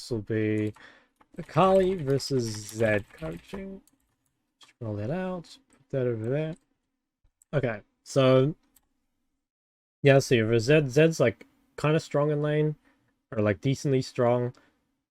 this will be Akali versus Zed coaching. Roll that out, put that over there. Okay, so yeah, see, for Zed's like kind of strong in lane, or like decently strong.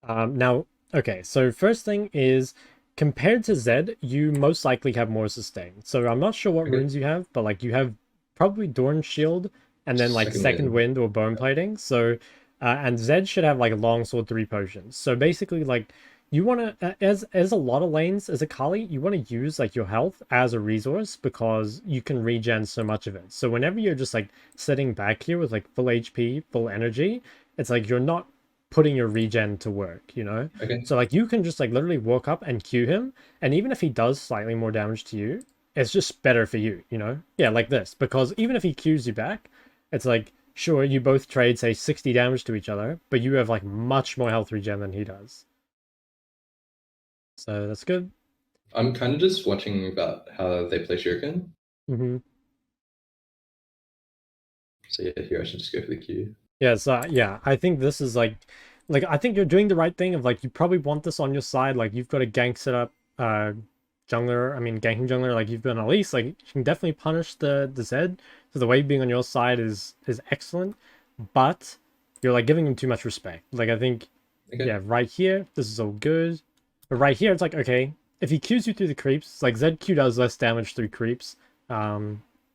Now, okay, so first thing is, compared to Zed, you most likely have more sustain. So I'm not sure what Okay. runes you have, but like you have probably Dorn Shield and then like Second Wind or Bone Plating. So, and Zed should have like Longsword 3 potions. So basically, like you want to, as a lot of lanes as a Kali, you want to use like your health as a resource because you can regen so much of it. So whenever you're just like sitting back here with like full HP, full energy, it's like you're not putting your regen to work, you know? Okay. So like you can just like literally walk up and Q him, and even if he does slightly more damage to you, it's just better for you, you know? Yeah, like this. Because even if he Qs you back, it's like, sure, you both trade, say, 60 damage to each other, but you have like much more health regen than he does. So that's good. I'm kind of just watching about how they play Shuriken. Mm-hmm. So yeah, here I should just go for the Q. Yeah, so yeah, I think this is like I think you're doing the right thing of like you probably want this on your side, like you've got a gank set up, jungler, I mean ganking jungler, like you've been at least like you can definitely punish the Zed. So the wave being on your side is excellent, but you're like giving him too much respect. Like I think Okay. yeah, right here, this is all good. But right here it's like okay, if he Qs you through the creeps, like ZQ does less damage through creeps.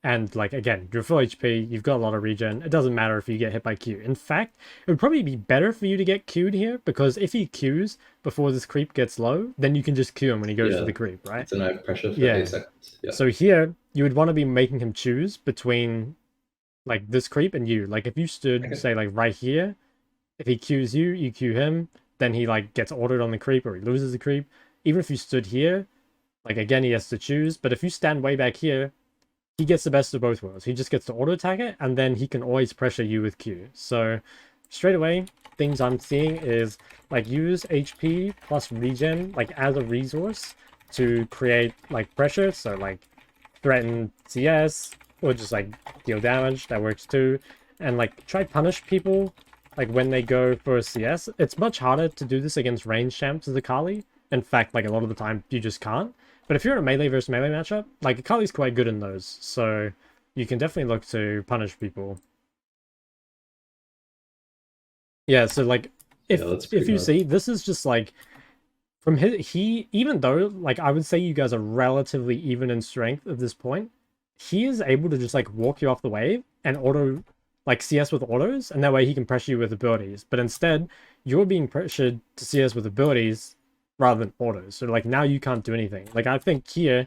And like again, you're full HP, you've got a lot of regen. It doesn't matter if you get hit by Q. In fact, it would probably be better for you to get Q'd here because if he Qs before this creep gets low, then you can just Q him when he goes for the creep, right? Then I have pressure for Yeah. 8 seconds. Yeah. So here you would want to be making him choose between like this creep and you. Like if you stood say like right here, if he Qs you, you Q him, then he like gets ordered on the creep or he loses the creep. Even if you stood here, like again he has to choose. But if you stand way back here, he gets the best of both worlds. He just gets to auto attack it, and then he can always pressure you with Q. So straight away, things I'm seeing is like use HP plus regen like as a resource to create like pressure. So like threaten CS or just like deal damage. That works too. And like try punish people like when they go for a CS. It's much harder to do this against range champs as Akali. In fact, like a lot of the time you just can't. But if you're in a melee versus melee matchup, like Akali's quite good in those, so you can definitely look to punish people. Yeah, so like if you see, this is just like from he even though like I would say you guys are relatively even in strength at this point, he is able to just like walk you off the wave and auto like CS with autos, and that way he can pressure you with abilities. But instead, you're being pressured to CS with abilities rather than autos. So like now you can't do anything. Like I think here,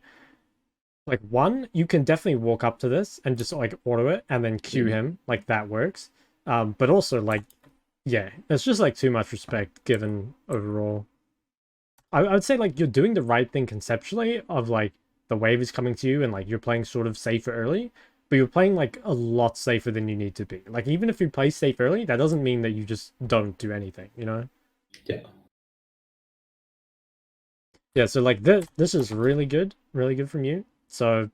like one, you can definitely walk up to this and just like auto it and then Q him. Like that works. But also like, yeah, it's just like too much respect given overall. I would say like you're doing the right thing conceptually of like the wave is coming to you and like you're playing sort of safer early, but you're playing like a lot safer than you need to be. Like even if you play safe early, that doesn't mean that you just don't do anything, you know? Yeah. Yeah, so like this is really good from you. So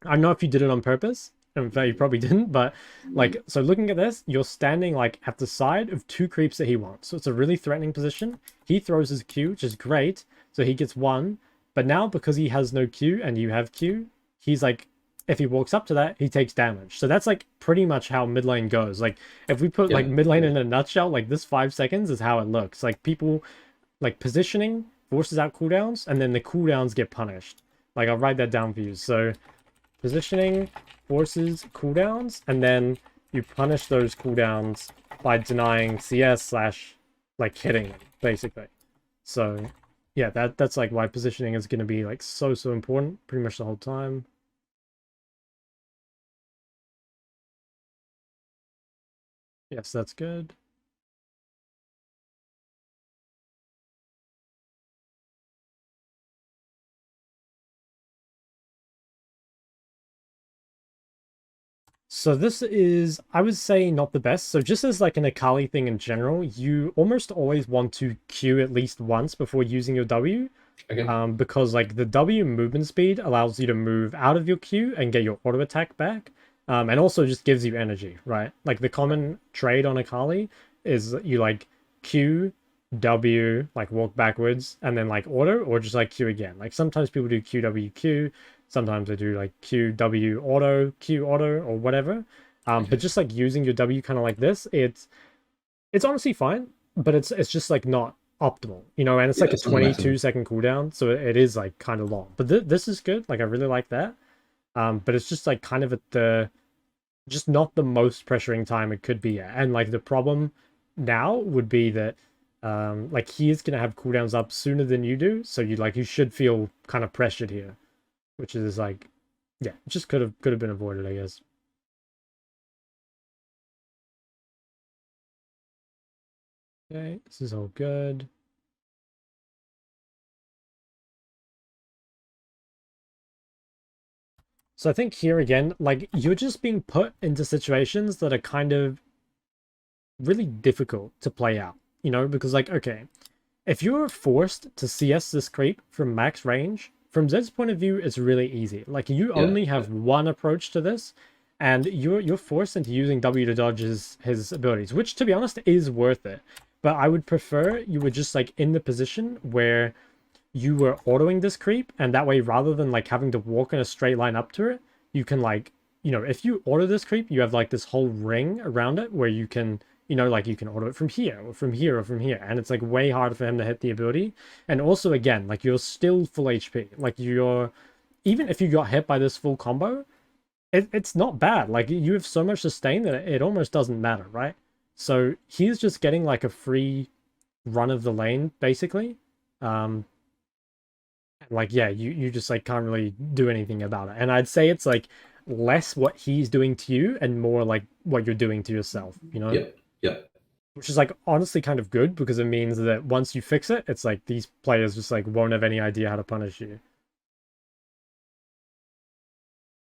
I don't know if you did it on purpose. In fact, you probably didn't, but like, so looking at this, you're standing like at the side of two creeps that he wants. So it's a really threatening position. He throws his Q, which is great. So he gets one. But now because he has no Q and you have Q, he's like, if he walks up to that, he takes damage. So that's like pretty much how mid lane goes. Like if we put like mid lane in a nutshell, like this 5 seconds is how it looks. Like people like positioning forces out cooldowns and then the cooldowns get punished. Like I'll write that down for you. So positioning forces cooldowns, and then you punish those cooldowns by denying CS slash like hitting them, basically. So yeah, that's like why positioning is going to be like so important pretty much the whole time. Yes, that's good. So this is, I would say, not the best. So just as like an Akali thing in general, you almost always want to Q at least once before using your W. Because like the W movement speed allows you to move out of your Q and get your auto attack back. And also just gives you energy, right? Like the common trade on Akali is you like Q W, like walk backwards, and then like auto, or just like Q again. Like sometimes people do Q W Q, sometimes they do like Q W auto, Q auto, or whatever. But just like using your W kind of like this, it's honestly fine, but it's just like not optimal, you know. And it's like a It's not the maximum. 22-second cooldown, so it is like kind of long. But this is good. Like I really like that. But it's just like kind of at the just not the most pressuring time it could be at. And like the problem now would be that like he is gonna have cooldowns up sooner than you do, so you should feel kind of pressured here, which is like yeah, it just could have been avoided, I guess. Okay, this is all good. So I think here again, like you're just being put into situations that are kind of really difficult to play out, you know, because like okay, if you're forced to CS this creep from max range, from Zed's point of view, it's really easy. Like you only have one approach to this, and you're forced into using W to dodge his abilities, which to be honest is worth it. But I would prefer you were just like in the position where you were autoing this creep, and that way rather than like having to walk in a straight line up to it, you can like, you know, if you auto this creep, you have like this whole ring around it where you can, you know, like you can auto it from here or from here or from here, and it's like way harder for him to hit the ability. And also again, like you're still full HP, like you're, even if you got hit by this full combo, it's not bad. Like you have so much sustain that it almost doesn't matter, right? So he's just getting like a free run of the lane basically. Like yeah, you just like can't really do anything about it. And I'd say it's like less what he's doing to you and more like what you're doing to yourself, you know? Yeah. Which is like honestly kind of good because it means that once you fix it, it's like these players just like won't have any idea how to punish you.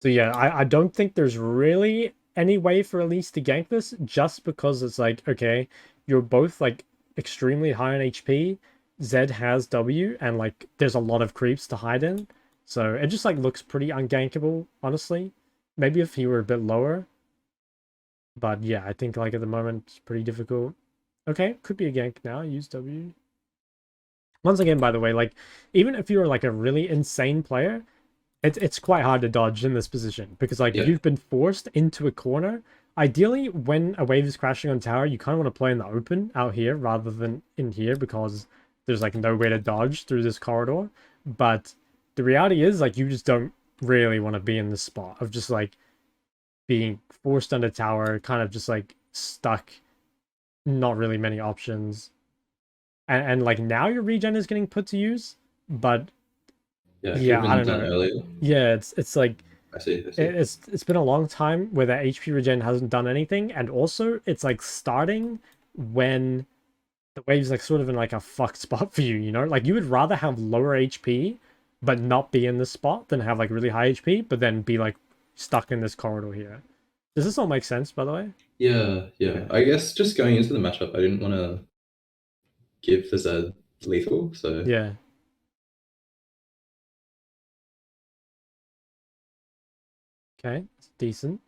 So yeah, I don't think there's really any way for Elise to gank this just because it's like, okay, you're both like extremely high on HP. Zed has W and like there's a lot of creeps to hide in. So it just like looks pretty ungankable, honestly. Maybe if he were a bit lower. But yeah, I think like at the moment it's pretty difficult. Okay, could be a gank now. Use W. Once again, by the way, like even if you're like a really insane player, it's quite hard to dodge in this position because like Yeah. you've been forced into a corner. Ideally, when a wave is crashing on tower, you kind of want to play in the open out here rather than in here because there's like no way to dodge through this corridor. But the reality is like you just don't really want to be in this spot of just like being forced under tower, kind of just like stuck, not really many options. And like now your regen is getting put to use, but Yeah. It could have yeah, I been don't done know. earlier. Yeah, it's like I see. it's been a long time where that HP regen hasn't done anything, and also it's like starting when the wave's like sort of in like a fucked spot for you, you know? Like you would rather have lower HP but not be in this spot than have like really high HP but then be like stuck in this corridor here. Does this all make sense, by the way? Yeah. Okay. I guess just going into the matchup, I didn't want to give the Zed lethal, so Yeah. Okay. It's decent.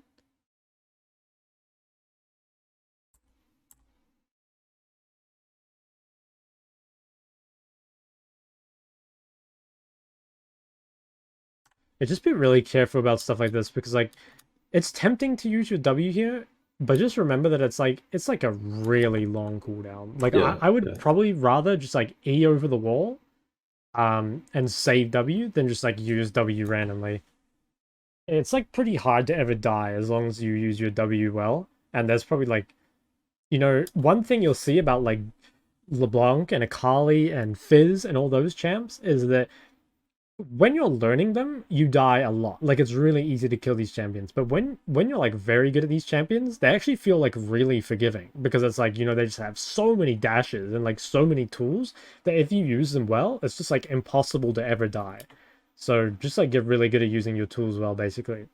Yeah, just be really careful about stuff like this because like it's tempting to use your W here, but just remember that it's like a really long cooldown. Like I would yeah. probably rather just like E over the wall and save W than just like use W randomly. It's like pretty hard to ever die as long as you use your W well. And there's probably like, you know, one thing you'll see about like LeBlanc and Akali and Fizz and all those champs is that when you're learning them, you die a lot. Like it's really easy to kill these champions. But when you're like very good at these champions, they actually feel like really forgiving because it's like, you know, they just have so many dashes and like so many tools that if you use them well, it's just like impossible to ever die. So just like get really good at using your tools well, basically.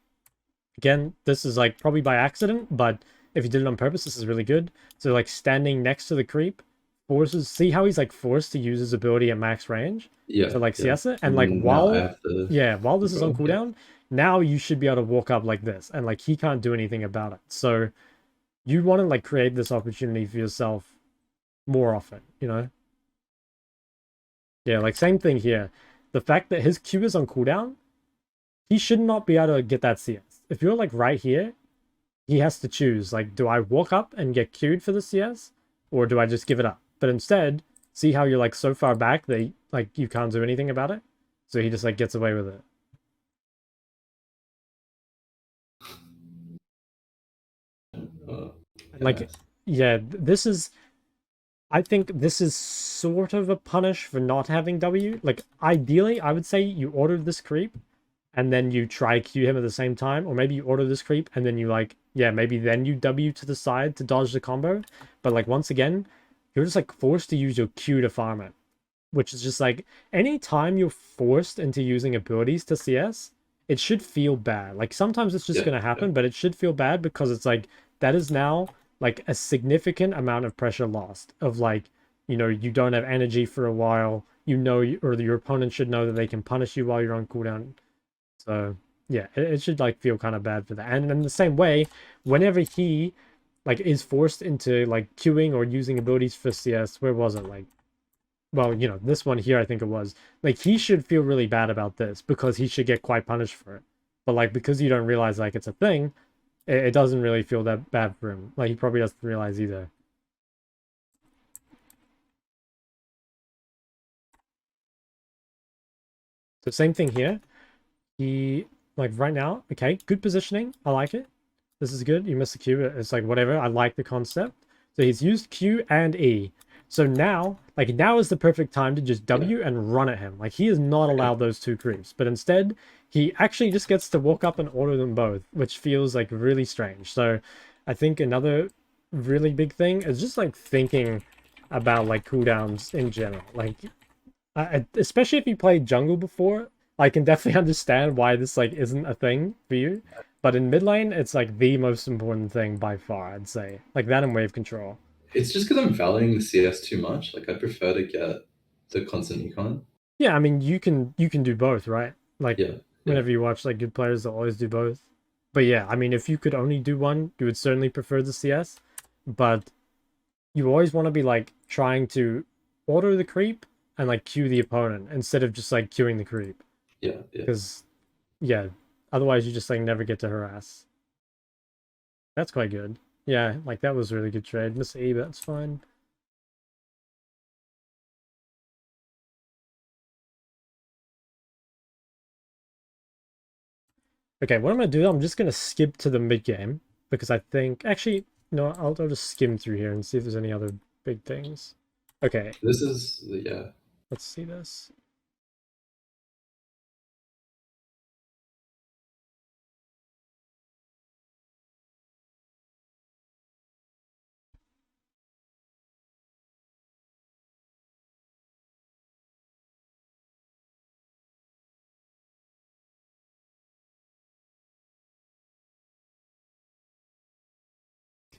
Again, this is like probably by accident, but if you did it on purpose, this is really good. So like standing next to the creep forces, see how he's like forced to use his ability at max range to like CS it, and like Now I have the while this is on control. Yeah. cooldown, now you should be able to walk up like this, and like he can't do anything about it. So you want to like create this opportunity for yourself more often, you know? Yeah, like same thing here. The fact that his Q is on cooldown, he should not be able to get that CS. If you're like right here, he has to choose, like, do I walk up and get queued for the CS, or do I just give it up? But instead, see how you're like so far back that like you can't do anything about it? So he just like gets away with it. And like, Nice. yeah, this is, I think this is sort of a punish for not having W. Like, ideally, I would say you order this creep, and then you try Q him at the same time, or maybe you order this creep, and then you like, yeah, maybe then you W to the side to dodge the combo. But like, once again, you're just like forced to use your Q to farm it, which is just like, anytime you're forced into using abilities to CS, it should feel bad. Like, sometimes it's just Yeah, gonna happen, but it should feel bad because it's like, that is now like a significant amount of pressure lost of like, you don't have energy for a while, or your opponent should know that they can punish you while you're on cooldown. So yeah, it should like feel kind of bad for that. And in the same way, whenever he like is forced into like queuing or using abilities for CS, where was it? Like, well, this one here, I think it was. Like, he should feel really bad about this because he should get quite punished for it. But like, because you don't realize like it's a thing, it doesn't really feel that bad for him. Like, he probably doesn't realize either. So same thing here. He, like, right now, okay, good positioning. I like it. This is good. You missed the Q. It's like, whatever. I like the concept. So he's used Q and E. So now, like, now is the perfect time to just yeah. W and run at him. Like, he is not allowed those two creeps. But instead, he actually just gets to walk up and order them both, which feels, like, really strange. So I think another really big thing is just, like, thinking about, like, cooldowns in general. Like, especially if you played jungle before, I can definitely understand why this like isn't a thing for you. But in mid lane, it's like the most important thing by far, I'd say. Like that and wave control. It's just because I'm valuing the CS too much. Like I prefer to get the constant econ. Yeah, I mean you can do both, right? Like Yeah, yeah. whenever you watch like good players, they'll always do both. But yeah, I mean if you could only do one, you would certainly prefer the CS. But you always want to be like trying to order the creep and like queue the opponent instead of just like queuing the creep. Yeah, yeah. Because yeah, otherwise you just like never get to harass. That's quite good. Yeah, like that was a really good trade. Miss E, but that's fine. Okay, what I'm gonna do, I'm just gonna skip to the mid game because I think actually, no, I'll just skim through here and see if there's any other big things. Okay, This is yeah. let's see this.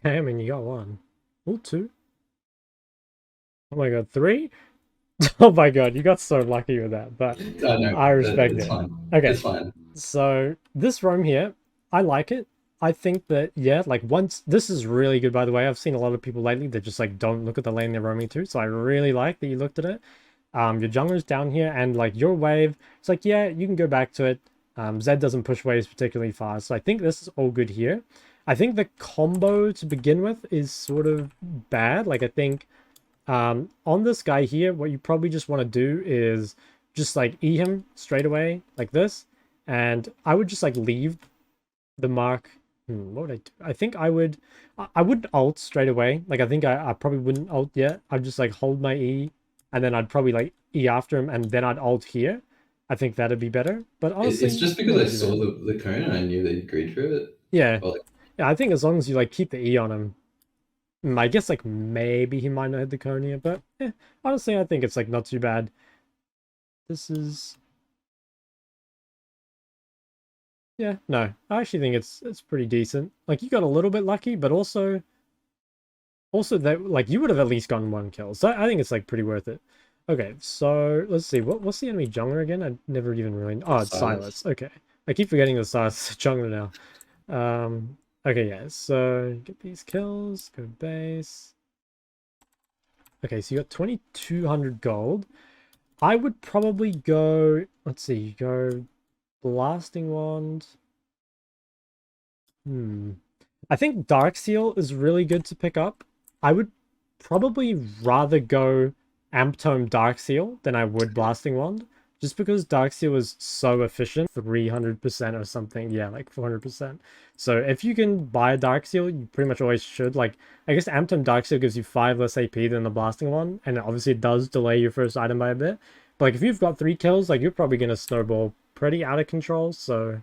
Okay, I mean you got one. Oh, two. Oh my god, three? Oh my god, you got so lucky with that, but I know. I respect It's it. fine. Okay, It's fine. so this roam here, I like it. I think that, yeah, like once this is really good, by the way. I've seen a lot of people lately that just like don't look at the lane they're roaming to. So I really like that you looked at it. Your jungler's down here and like your wave, it's like, yeah, you can go back to it. Zed doesn't push waves particularly fast. So I think this is all good here. I think the combo to begin with is sort of bad. Like I think on this guy here, what you probably just want to do is just like E him straight away like this. And I would just like leave the mark. What would I do? I think I wouldn't ult straight away. Like I think I probably wouldn't ult yet. I'd just like hold my E and then I'd probably like E after him and then I'd ult here. I think that'd be better. But It's honestly, just you don't because I have to do saw that. the cone and I knew they agreed for it. Yeah. Or like, Yeah, I think as long as you like keep the E on him, I guess like maybe he might not hit the cone here, but honestly, I think it's like not too bad. This is yeah, no, I actually think it's pretty decent. Like you got a little bit lucky, but also that like you would have at least gotten one kill. So I think it's like pretty worth it. Okay, so let's see. What's the enemy jungler again? I never even really. Oh, it's Silas. Silas. Okay, I keep forgetting the Silas jungler now. Okay, yeah. So get these kills. Go base. Okay, so you got 2,200 gold. I would probably go, let's see, go Blasting Wand. I think Dark Seal is really good to pick up. I would probably rather go Amp Tome Dark Seal than I would Blasting Wand. Just because Dark Seal is so efficient, 300% or something. Yeah, like 400%. So if you can buy a Dark Seal, you pretty much always should. Like, I guess Amp Tome Dark Seal gives you 5 less AP than the Blasting one. And obviously it does delay your first item by a bit. But like, if you've got 3 kills, like, you're probably going to snowball pretty out of control. So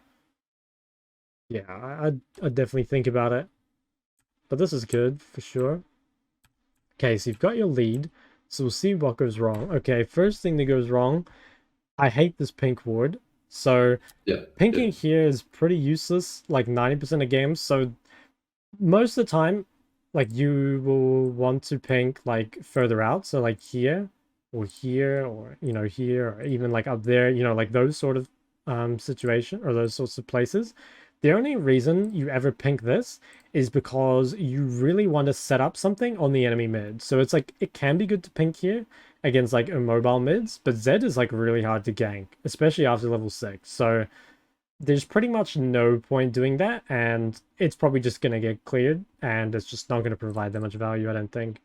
yeah, I'd definitely think about it. But this is good for sure. Okay, so you've got your lead. So we'll see what goes wrong. Okay, first thing that goes wrong. I hate this pink ward. So Yeah. pinking here is pretty useless, like 90% of games. So most of the time, like you will want to pink like further out. So like here or here or here or even like up there, like those sort of situation or those sorts of places. The only reason you ever pink this is because you really want to set up something on the enemy mid. So it's like, it can be good to pink here against like immobile mids, but Zed is like really hard to gank, especially after level 6. So there's pretty much no point doing that, and it's probably just going to get cleared, and it's just not going to provide that much value, I don't think.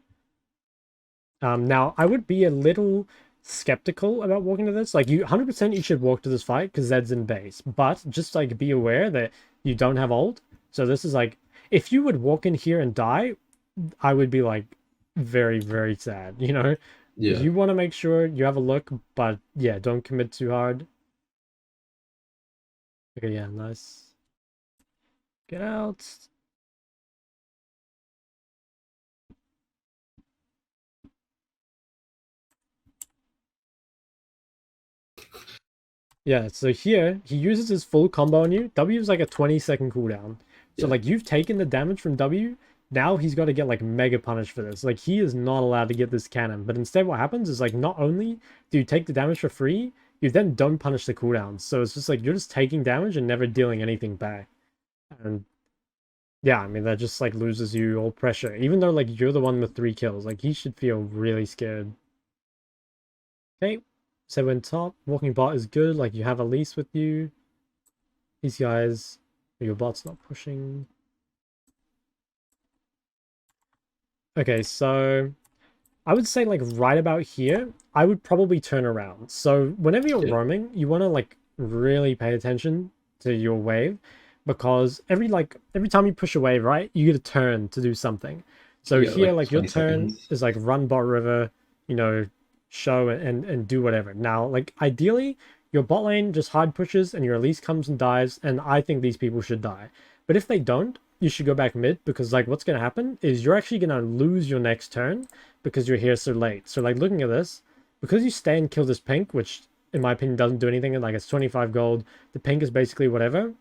Now, I would be a little skeptical about walking to this. Like, 100% you should walk to this fight because Zed's in base, but just like be aware that you don't have ult. So this is like, if you would walk in here and die, I would be like very, very sad, Yeah. You want to make sure you have a look, but yeah, don't commit too hard. Okay, yeah, nice. Get out. Yeah, so here, he uses his full combo on you. W is like a 20-second cooldown. So, Yeah. like, you've taken the damage from W. Now he's got to get, like, mega punished for this. Like, he is not allowed to get this cannon. But instead what happens is, like, not only do you take the damage for free, you then don't punish the cooldowns. So it's just, like, you're just taking damage and never dealing anything back. And, yeah, I mean, that just, like, loses you all pressure. Even though, like, you're the one with 3 kills. Like, he should feel really scared. Okay. So when top, walking bot is good, like you have Elise with you. These guys, your bot's not pushing. Okay, so I would say like right about here, I would probably turn around. So whenever you're roaming, you want to like really pay attention to your wave because every time you push a wave, right, you get a turn to do something. So here, like your turn is like run bot river, show and do whatever. Now, like ideally, your bot lane just hard pushes and your Elise comes and dies, and I think these people should die. But if they don't, you should go back mid because like what's gonna happen is you're actually gonna lose your next turn because you're here so late. So like looking at this, because you stay and kill this pink, which in my opinion doesn't do anything, and like it's 25 gold, the pink is basically whatever.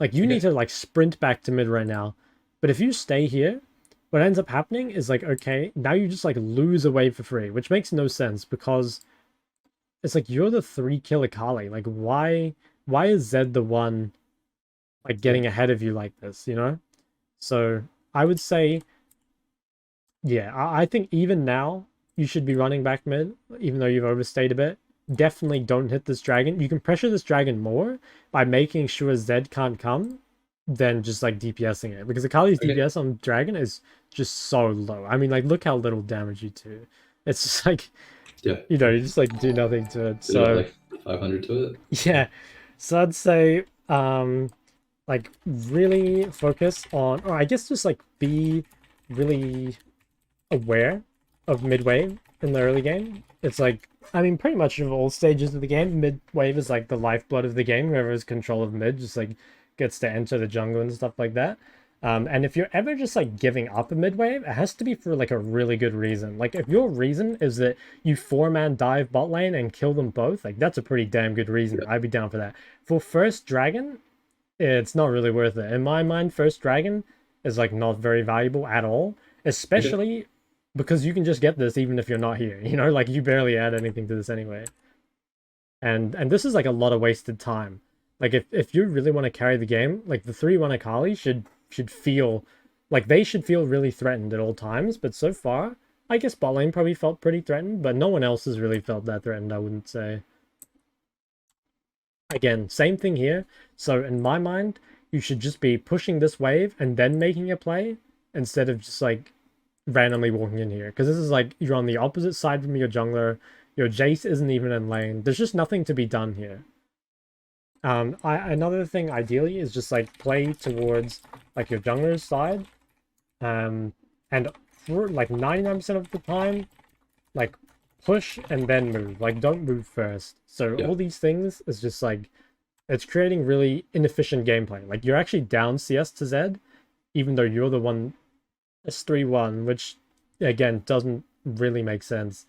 Like you need to like sprint back to mid right now. But if you stay here, what ends up happening is like, okay, now you just like lose a wave for free, which makes no sense because it's like you're the 3-kill Akali. Like why is Zed the one like getting ahead of you like this, So I would say, yeah, I think even now you should be running back mid, even though you've overstayed a bit. Definitely don't hit this dragon. You can pressure this dragon more by making sure Zed can't come than just like DPSing it, because Akali's DPS on dragon is just so low. I mean, like look how little damage you do. It's just like, you just like do nothing to it. So like 500 to it. Yeah, so I'd say like really focus on, or I guess just like be really aware of mid wave in the early game. It's like, I mean, pretty much of all stages of the game, mid wave is like the lifeblood of the game. Whoever has control of mid just like gets to enter the jungle and stuff like that. And if you're ever just like giving up a mid wave, it has to be for like a really good reason. Like if your reason is that you 4-man dive bot lane and kill them both, like that's a pretty damn good reason. I'd be down for that. For first dragon, it's not really worth it. In my mind, first dragon is like not very valuable at all, especially because you can just get this even if you're not here. Like you barely add anything to this anyway. And this is like a lot of wasted time. Like if you really want to carry the game, like the 3-1 Akali should feel like they should feel really threatened at all times, but so far I guess bot lane probably felt pretty threatened, but no one else has really felt that threatened, I wouldn't say. Again, same thing here. So in my mind, you should just be pushing this wave and then making a play instead of just like randomly walking in here. Because this is like you're on the opposite side from your jungler. Your Jace isn't even in lane. There's just nothing to be done here. Another thing ideally is just like play towards like your jungler's side. And for like 99% of the time, like push and then move. Like don't move first. So all these things is just like it's creating really inefficient gameplay. Like you're actually down CS to Z, even though you're the one. It's 3-1, which again doesn't really make sense.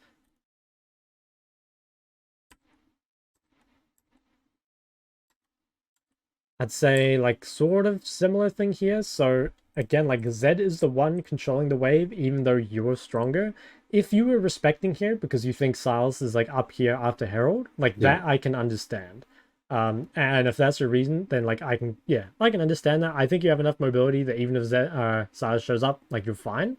I'd say like sort of similar thing here. So again, like Zed is the one controlling the wave, even though you're stronger. If you were respecting here because you think Silas is like up here after Herald, like that I can understand. And if that's the reason, then like I can understand that. I think you have enough mobility that even if Silas shows up, like you're fine.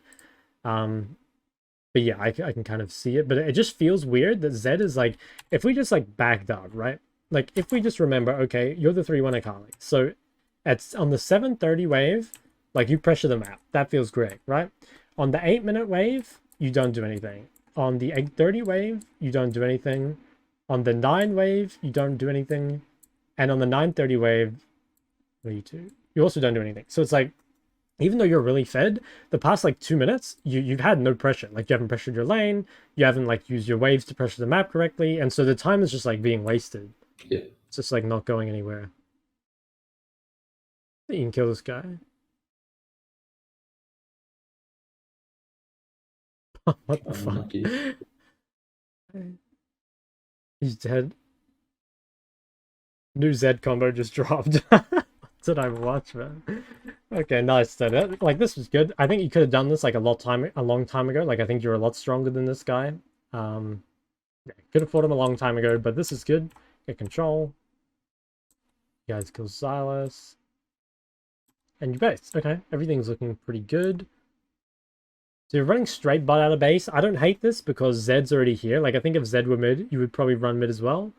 But yeah, I can kind of see it, but it just feels weird that Zed is like, if we just like backed up, right? Like if we just remember, okay, you're the 3-1 Akali. So it's on the 7:30 wave, like you pressure the map. That feels great, right? On the 8-minute wave, you don't do anything. On the 8:30 wave, you don't do anything. On the 9 wave, you don't do anything. And on the 9:30 wave, what do you do? You also don't do anything. So it's like, even though you're really fed, the past like 2 minutes, you've had no pressure. Like you haven't pressured your lane, you haven't like used your waves to pressure the map correctly, and so the time is just like being wasted. Yeah. It's just like not going anywhere. You can kill this guy. What the fuck? He's dead. New Zed combo just dropped. Did I watch, man? Okay, nice. Then like this was good. I think you could have done this like a long time ago. Like I think you're a lot stronger than this guy. Yeah, could have fought him a long time ago, but this is good. Get control. You guys kill Silas. And you base. Okay, everything's looking pretty good. So you're running straight bot out of base. I don't hate this because Zed's already here. Like I think if Zed were mid, you would probably run mid as well.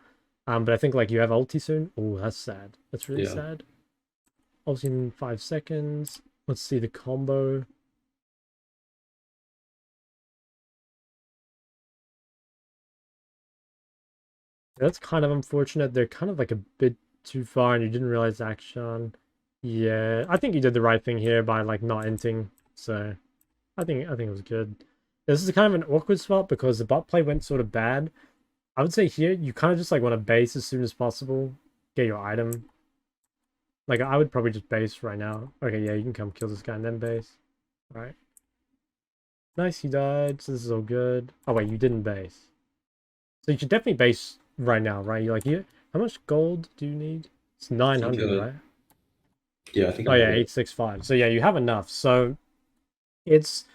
But I think like you have ulti soon. Oh, that's sad. That's really sad. Ulti in 5 seconds. Let's see the combo. That's kind of unfortunate. They're kind of like a bit too far and you didn't realize action. Yeah, I think you did the right thing here by like not inting. So I think it was good. This is kind of an awkward spot because the bot play went sort of bad. I would say here you kind of just like want to base as soon as possible. Get your item. Like I would probably just base right now. Okay, yeah, you can come kill this guy and then base. All right. Nice, he died. So this is all good. Oh wait, you didn't base. So you should definitely base right now, right? You're like, yeah. How much gold do you need? It's 900, right? Yeah, I think. Oh yeah, 865. So yeah, you have enough. So it's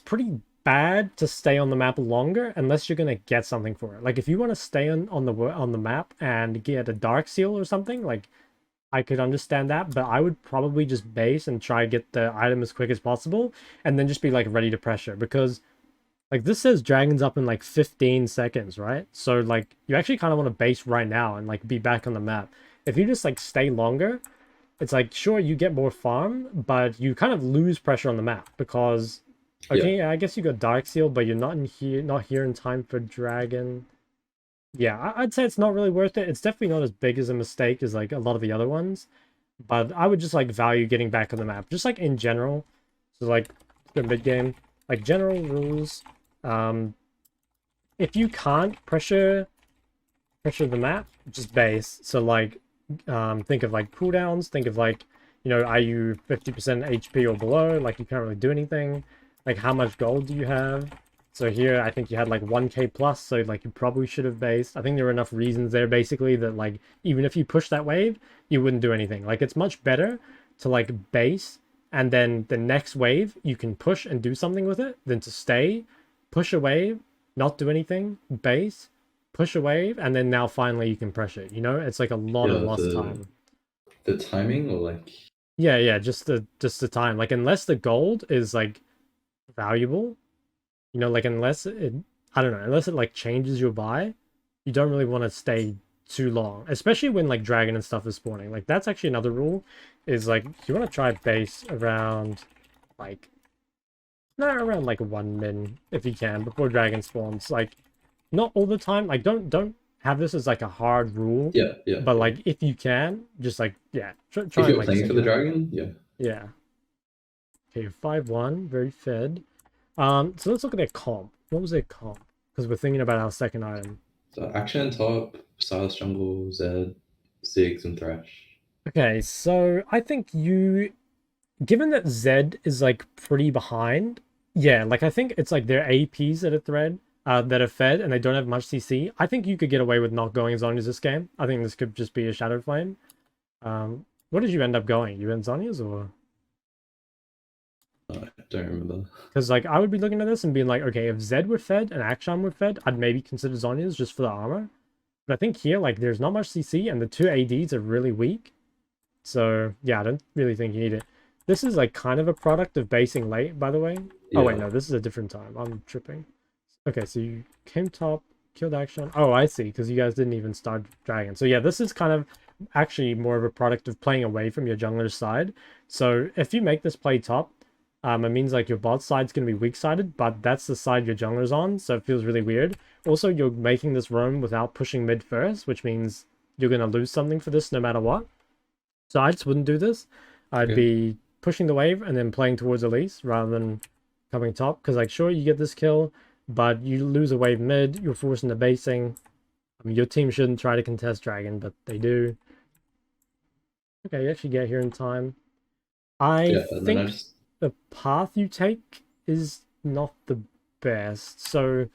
pretty bad to stay on the map longer unless you're gonna get something for it. Like if you want to stay on the map and get a dark seal or something, like I could understand that, but I would probably just base and try to get the item as quick as possible and then just be like ready to pressure because like this says dragons up in like 15 seconds, right? So like you actually kind of want to base right now and like be back on the map. If you just like stay longer, it's like sure you get more farm, but you kind of lose pressure on the map because okay, yeah, I guess you got dark seal, but you're not here in time for dragon. Yeah, I'd say it's not really worth it. It's definitely not as big as a mistake as like a lot of the other ones, but I would just like value getting back on the map, just like in general. So like the mid game, like general rules. If you can't pressure the map, just base. So like, think of like cooldowns. Think of like, you know, are you 50% HP or below? Like you can't really do anything. Like how much gold do you have? So here, I think you had like 1k plus, so like you probably should have based. I think there were enough reasons there basically that like, even if you push that wave, you wouldn't do anything. Like it's much better to like base and then the next wave you can push and do something with it than to stay, push a wave, not do anything, base, push a wave, and then now finally you can pressure it. You know, it's like a lot of lost time. The timing or like yeah, just the time. Like unless the gold is like valuable, You know, like unless it, I don't know, unless it like changes your buy, you don't really want to stay too long, especially when like dragon and stuff is spawning. Like that's actually another rule, is like you want to try base around like not around like 1 min if you can before dragon spawns. Like not all the time. Like don't have this as like a hard rule. Yeah, yeah, But yeah. like if you can, just like yeah, try If and you're like playing for sync the it up. dragon, yeah. Yeah. Okay, 5-1, very fed. So let's look at their comp. What was their comp? Because we're thinking about our second item. So action top, Silas jungle, Zed, Ziggs, and Thresh. Okay, so I think you, given that Zed is like pretty behind, yeah, like I think it's like their APs that are that are fed, and they don't have much CC. I think you could get away with not going Zhonya's this game. I think this could just be a Shadow Flame. What did you end up going? You went Zhonya's or? I don't remember. Because like I would be looking at this and being like, okay, if Zed were fed and Akshan were fed, I'd maybe consider Zhonya's just for the armor. But I think here, like, there's not much CC, and the two ADs are really weak. So, yeah, I don't really think you need it. This is, like, kind of a product of basing late, by the way. Yeah. Oh, wait, no, this is a different time. I'm tripping. Okay, so you came top, killed Akshan. Oh, I see, because you guys didn't even start Dragon. So, yeah, this is kind of actually more of a product of playing away from your jungler's side. So, if you make this play top, it means, like, your bot side's going to be weak-sided, but that's the side your jungler's on, so it feels really weird. Also, you're making this roam without pushing mid first, which means you're going to lose something for this no matter what. So I just wouldn't do this. I'd be pushing the wave and then playing towards Elise rather than coming top. Because, like, sure, you get this kill, but you lose a wave mid, you're forced into basing. I mean, your team shouldn't try to contest Dragon, but they do. Okay, you actually get here in time. I think the path you take is not the best. So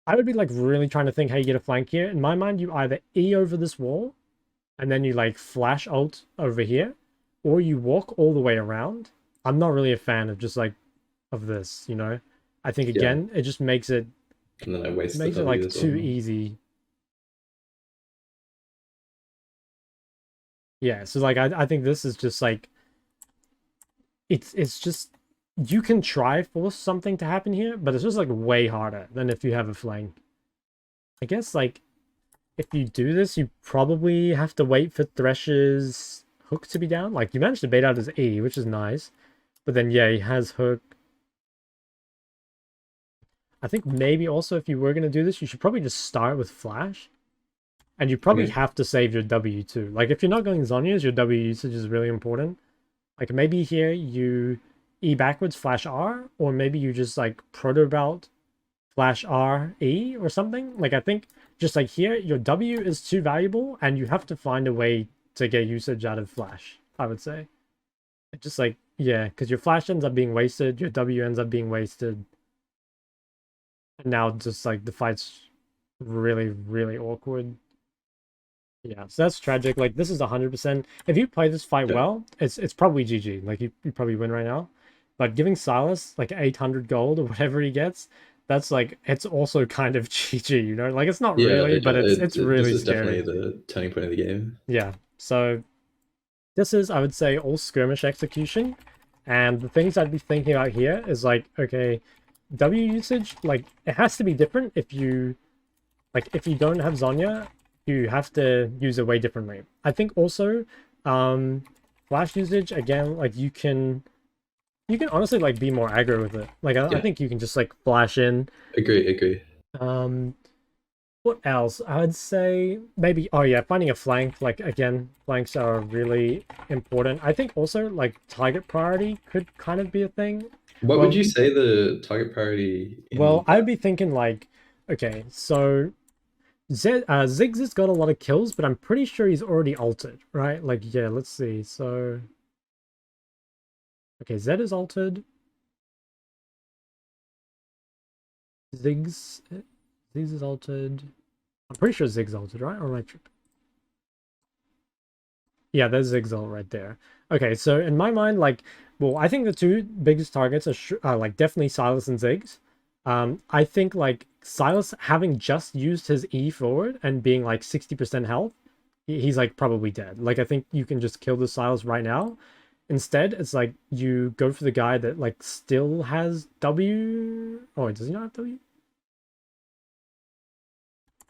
I would be like really trying to think how you get a flank here. In my mind, you either E over this wall and then you like flash ult over here, or you walk all the way around. I'm not really a fan of just like of this, you know. I think again, it just makes it and then I waste makes it like too easy. Yeah, so like I think this is just like it's just you can try force something to happen here, but it's just like way harder than if you have a flank. I guess like if you do this, you probably have to wait for Thresh's hook to be down. Like you managed to bait out his E, which is nice. But then yeah, he has hook. I think maybe also if you were gonna do this, you should probably just start with flash. And you probably have to save your W too. Like if you're not going Zhonya's, your W usage is really important. Like maybe here you E backwards flash R, or maybe you just like proto belt flash R E or something. Like I think just like here, your W is too valuable and you have to find a way to get usage out of flash, I would say. Just like, yeah, because your flash ends up being wasted, your W ends up being wasted. And now just like the fight's really, really awkward. Yeah, so that's tragic. Like this is 100%. If you play this fight well, it's probably GG. Like you probably win right now. But giving Silas like 800 gold or whatever he gets, that's like it's also kind of GG, you know? Like it's not really, but it's really this is scary. definitely the turning point of the game. Yeah. So this is, I would say, all skirmish execution. And the things I'd be thinking about here is like, okay, W usage, like it has to be different if you don't have Zhonya, you have to use it way differently. I think also flash usage, again, like you can honestly like be more aggro with it. Like I think you can just like flash in. Agree. What else? I'd say maybe, oh yeah, finding a flank. Like again, flanks are really important. I think also like target priority could kind of be a thing. What would you say the target priority? Well, I'd be thinking like, okay, so Ziggs has got a lot of kills, but I'm pretty sure he's already altered, right? Like, yeah, let's see. So, okay, Zed is altered. Ziggs is altered. I'm pretty sure Ziggs altered, right? Or am I tripping? Yeah, there's Ziggs ult right there. Okay, so in my mind, like, well, I think the two biggest targets are like definitely Silas and Ziggs. I think like Silas having just used his E forward and being like 60% health, he's like probably dead. Like I think you can just kill the Silas right now. Instead, it's like you go for the guy that like still has W. Oh, does he not have W?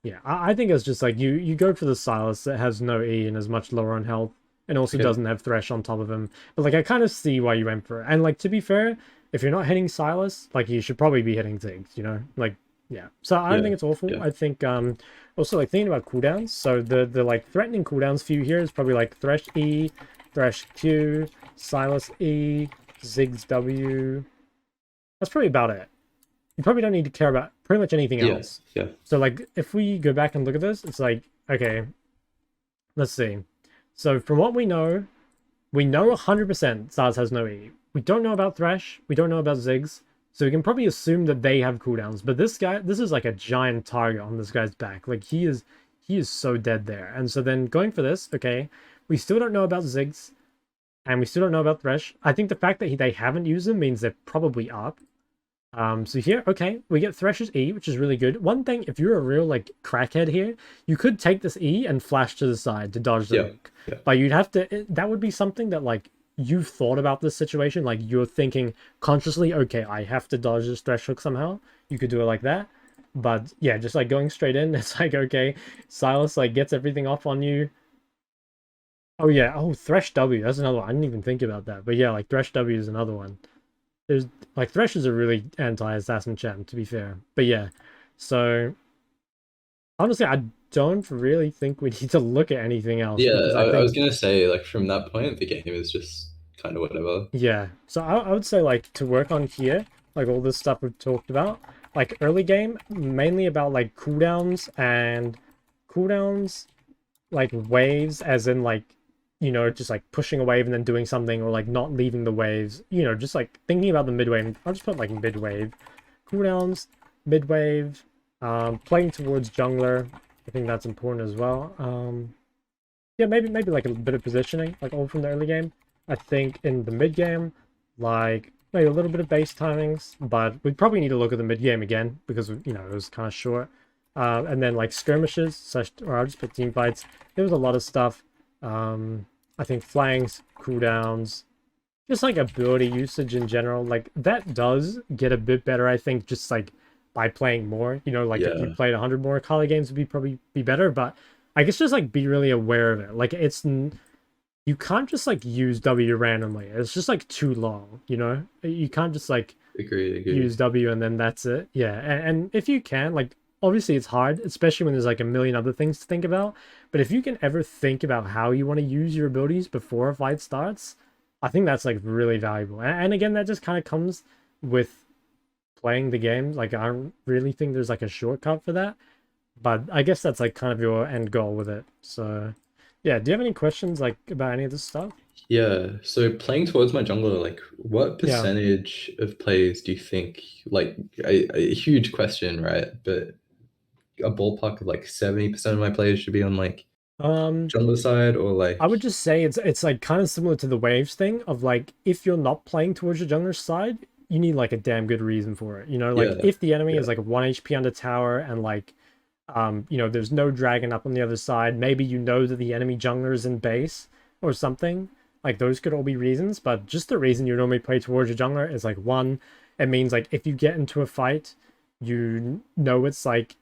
Yeah, I think it's just like you go for the Silas that has no E and is much lower on health, and also Okay. doesn't have Thresh on top of him. But like I kind of see why you went for it. And like to be fair, if you're not hitting Silas, like you should probably be hitting Ziggs, you know? Like yeah. So I don't Yeah. think it's awful. Yeah. I think also like thinking about cooldowns. So the like threatening cooldowns for you here is probably like Thresh E, Thresh Q, Silas E, Ziggs W. That's probably about it. You probably don't need to care about pretty much anything Yeah. else. Yeah. So like if we go back and look at this, it's like, okay, let's see. So from what we know 100% Stars has no E. We don't know about Thresh, we don't know about Ziggs, so we can probably assume that they have cooldowns. But this guy, this is like a giant target on this guy's back. Like he is so dead there. And so then going for this, okay, we still don't know about Ziggs, and we still don't know about Thresh. I think the fact that they haven't used them means they're probably up. So here, okay, we get Thresh's E, which is really good. One thing, if you're a real like crackhead here, you could take this E and flash to the side to dodge the Yeah. hook. Yeah. But you'd have to, that would be something that like you've thought about this situation, like you're thinking consciously, okay, I have to dodge this Thresh hook somehow. You could do it like that. But yeah, just like going straight in, it's like, okay, Silas like gets everything off on you. Oh yeah, oh Thresh W, that's another one. I didn't even think about that. But yeah, like Thresh W is another one. There's like Thresh is a really anti-assassin champ, to be fair. But yeah, so honestly, I don't really think we need to look at anything else Yeah. because I I was think gonna say, like, from that point, the game is just kind of whatever. yeah. So I would say like to work on here, like all this stuff we've talked about, like early game, mainly about like cooldowns, like waves, as in like you know just like pushing a wave and then doing something, or like not leaving the waves. You know, just like thinking about the mid wave. I'll just put like mid wave cooldowns, mid wave, playing towards jungler. I think that's important as well. Yeah, maybe like a bit of positioning, like all from the early game. I think in the mid game, like maybe a little bit of base timings, but we probably need to look at the mid game again because you know it was kind of short. And then like skirmishes, such or I'll just put team fights. There was a lot of stuff. I think flanks, cooldowns, just like ability usage in general, like that does get a bit better, I think, just like by playing more. You know, like if you Yeah. played 100 more Akali games, would be probably be better. But I guess just like be really aware of it. Like you can't just like use W randomly. It's just like too long. You know, you can't just like Agree. Agree. use W and then that's it. Yeah, and if you can, like obviously it's hard, especially when there's like a million other things to think about. But if you can ever think about how you want to use your abilities before a fight starts, I think that's like really valuable. And again, that just kind of comes with playing the game. Like I don't really think there's like a shortcut for that. But I guess that's like kind of your end goal with it. So yeah, do you have any questions like about any of this stuff? Yeah. So playing towards my jungler, like, what Yeah. percentage of plays do you think, like, a huge question, right? But a ballpark of like 70% of my players should be on like Um jungler side, or I like, would just say it's like kind of similar to the waves thing of like if you're not playing towards your jungler side, you need like a damn good reason for it. You know, like yeah, if the enemy yeah, is like 1 HP under tower and like you know, there's no dragon up on the other side, maybe you know that the enemy jungler is in base or something. Like those could all be reasons, but just the reason you normally play towards your jungler is like one, it means like if you get into a fight, you know it's like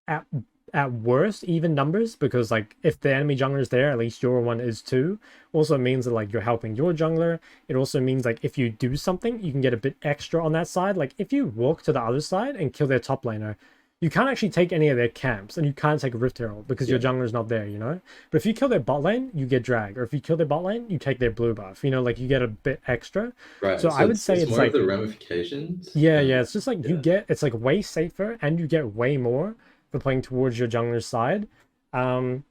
at at worst even numbers because like if the enemy jungler is there, at least your one is too. Also means that like you're helping your jungler. It also means like if you do something, you can get a bit extra on that side. Like if you walk to the other side and kill their top laner, you can't actually take any of their camps and you can't take a Rift Herald because your yeah. jungler's not there, you know? But if you kill their bot lane, you get drag. Or if you kill their bot lane, you take their blue buff. You know, like you get a bit extra. So Right. I So would say it's it's more of like the ramifications. yeah, it's just like you Yeah. get it's like way safer and you get way more for playing towards your jungler's side. Um,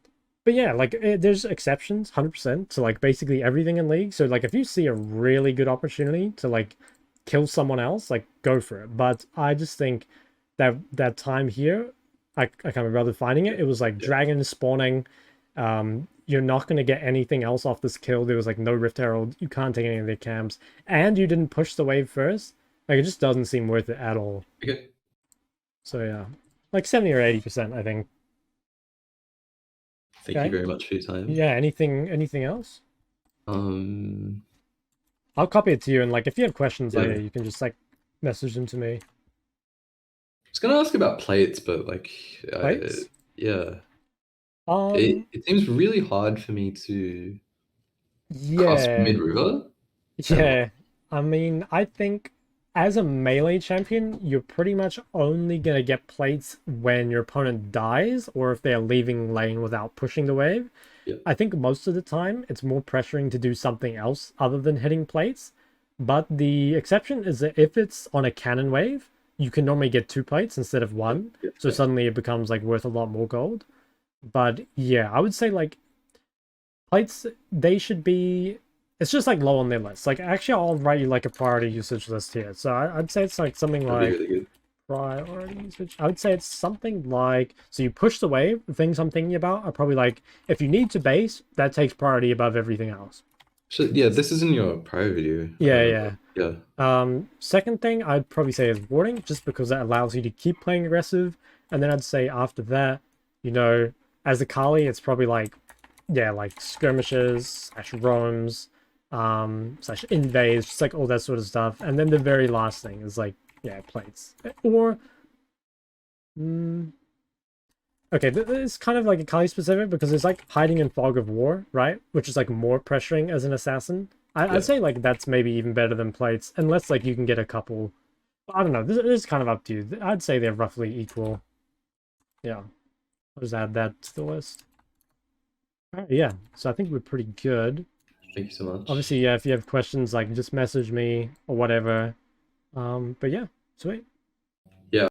but yeah, like there's exceptions, 100% to like basically everything in League. So like if you see a really good opportunity to like kill someone else, like go for it. But I just think that time here, I can't remember finding it. It was like Yeah. dragon spawning. You're not gonna get anything else off this kill. There was like no Rift Herald. You can't take any of their camps, and you didn't push the wave first. Like it just doesn't seem worth it at all. Okay. So yeah, like 70 or 80%, I think. Thank you Okay. very much for your time. Yeah. Anything else? Um, I'll copy it to you, and like if you have questions Yeah. later, you can just like message them to me. I was gonna ask about plates, but like, Plates? yeah, Um, it seems really hard for me to cross yeah, mid-river and like, yeah. I mean, I think as a melee champion, you're pretty much only gonna get plates when your opponent dies or if they're leaving lane without pushing the wave. yeah, I think most of the time it's more pressuring to do something else other than hitting plates. But the exception is that if it's on a cannon wave, you can normally get 2 plates instead of yeah, one. yeah, So yeah. suddenly it becomes like worth a lot more gold. But yeah, I would say like plates, they should be. It's just like low on their list. Like actually, I'll write you like a priority usage list here. So I'd say it's like something That'd be like really good. priority usage. I would say it's something like so you push the wave. The things I'm thinking about are probably like if you need to base, that takes priority above everything else. So yeah, this is in your prior video. I Yeah, remember. yeah. Yeah, Second thing I'd probably say is warding, just because that allows you to keep playing aggressive. And then I'd say after that, you know, as a Kali, it's probably like, yeah, like skirmishes, slash roams, slash invades, just like all that sort of stuff. And then the very last thing is like, yeah, plates. Or, mm, okay, it's kind of like a Kali specific because it's like hiding in fog of war, right? Which is like more pressuring as an assassin. I'd yeah. say like that's maybe even better than plates, unless like you can get a couple. I don't know. This is kind of up to you. I'd say they're roughly equal. Yeah, I'll just add that to the list. All right, yeah. So I think we're pretty good. Thank you so much. Obviously, yeah. If you have questions, like just message me or whatever. But yeah, sweet.